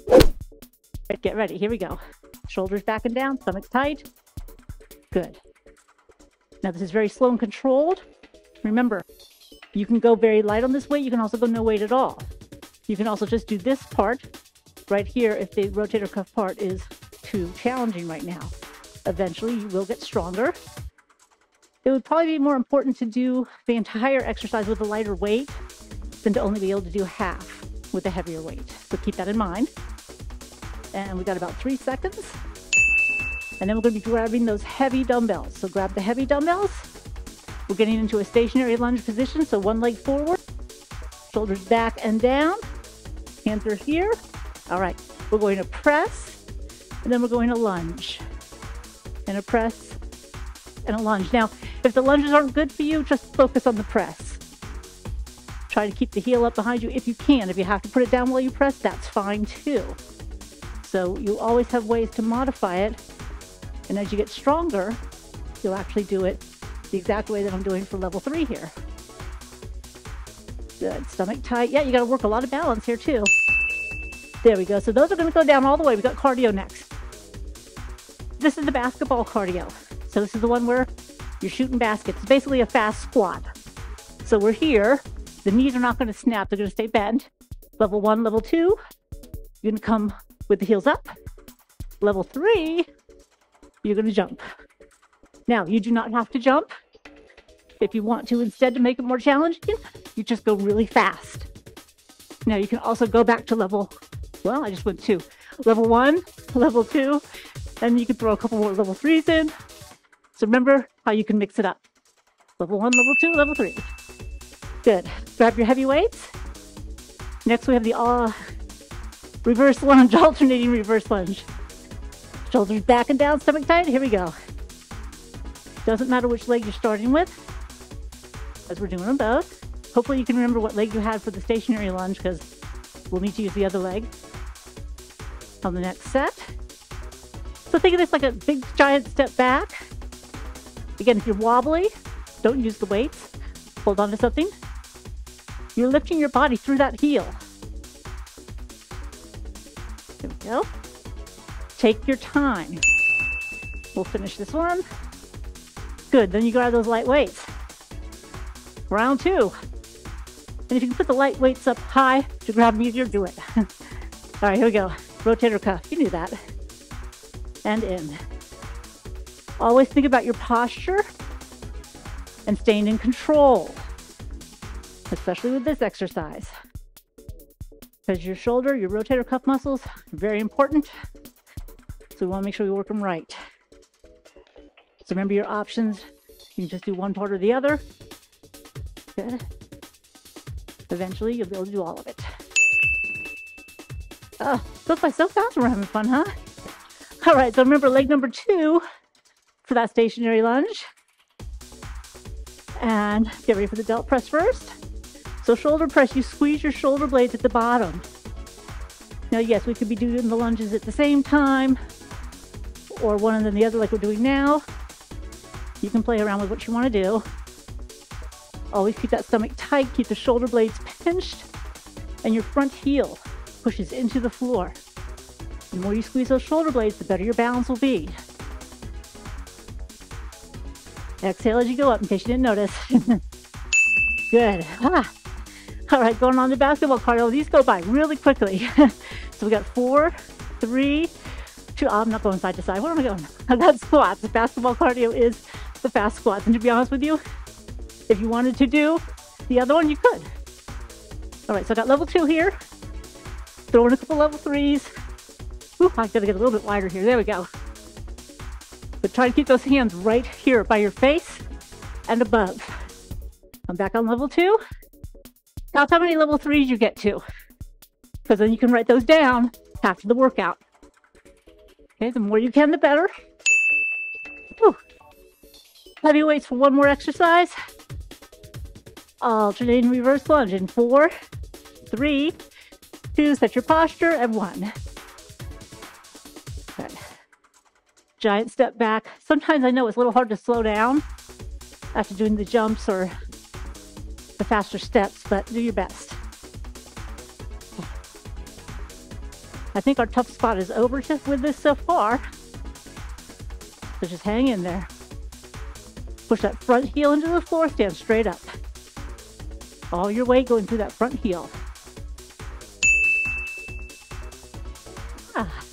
Right, get ready. Here we go. Shoulders back and down, stomach tight. Good. Now this is very slow and controlled. Remember, you can go very light on this weight. You can also go no weight at all. You can also just do this part right here if the rotator cuff part is too challenging right now. Eventually, you will get stronger. It would probably be more important to do the entire exercise with a lighter weight than to only be able to do half with a heavier weight. So keep that in mind. And we got about 3 seconds. And then we're going to be grabbing those heavy dumbbells. So grab the heavy dumbbells. We're getting into a stationary lunge position. So one leg forward, shoulders back and down. Hands are here. All right, we're going to press, and then we're going to lunge. And a press, and a lunge. Now, if the lunges aren't good for you, just focus on the press. Try to keep the heel up behind you if you can. If you have to put it down while you press, that's fine too. So you always have ways to modify it. And as you get stronger, you'll actually do it the exact way that I'm doing for level 3 here. Good, stomach tight. Yeah, you got to work a lot of balance here too. There we go. So those are going to go down all the way. We got cardio next. This is the basketball cardio. So this is the one where you're shooting baskets. It's basically a fast squat. So we're here. The knees are not going to snap. They're going to stay bent. Level 1, level 2, you're going to come with the heels up. Level 3, you're going to jump. Now, you do not have to jump. If you want to, instead, to make it more challenging, you just go really fast. Now, you can also go back to level, well, I just went 2. Level 1, level 2, and you can throw a couple more level 3s in. So remember how you can mix it up. Level 1, level 2, level 3. Good. Grab your heavy weights. Next, we have the reverse lunge, alternating reverse lunge. Shoulders back and down, stomach tight. Here we go. Doesn't matter which leg you're starting with, as we're doing them both. Hopefully you can remember what leg you had for the stationary lunge, because we'll need to use the other leg on the next set. So think of this like a big giant step back. Again, if you're wobbly, don't use the weights. Hold on to something. You're lifting your body through that heel. There we go. Take your time. We'll finish this one. Good, then you grab those light weights. Round 2. And if you can put the light weights up high to grab them easier, do it. All right, here we go. Rotator cuff, you knew that. And in. Always think about your posture and staying in control, especially with this exercise. Because your shoulder, your rotator cuff muscles, very important. So we want to make sure we work them right. So remember your options. You can just do one part or the other. Good. Eventually, you'll be able to do all of it. Oh, goes by so fast when we're having fun, huh? All right, so remember leg number 2 for that stationary lunge. And get ready for the delt press first. So shoulder press, you squeeze your shoulder blades at the bottom. Now, yes, we could be doing the lunges at the same time, or one and then the other like we're doing now. You can play around with what you want to do. Always keep that stomach tight, keep the shoulder blades pinched, and your front heel pushes into the floor. The more you squeeze those shoulder blades, the better your balance will be. Exhale as you go up, in case you didn't notice. Good. All right, going on to basketball cardio. These go by really quickly. So we got 4, 3, 2. I'm not going side to side. Where am I going? I got squats. The basketball cardio is the fast squats. And to be honest with you, if you wanted to do the other one, you could. All right, so I got level 2 here. Throw in a couple level 3s. Ooh, I gotta get a little bit wider here. There we go. But try to keep those hands right here by your face and above. I'm back on level 2. Count how many level 3s you get to, because then you can write those down after the workout. Okay, the more you can, the better. Whew. Heavy weights for one more exercise. Alternating reverse lunge in 4, 3, 2, set your posture, and 1. Good. Giant step back. Sometimes I know it's a little hard to slow down after doing the jumps or the faster steps, but do your best. I think our tough spot is over with this so far. So just hang in there. Push that front heel into the floor, stand straight up. All your weight going through that front heel. Ah.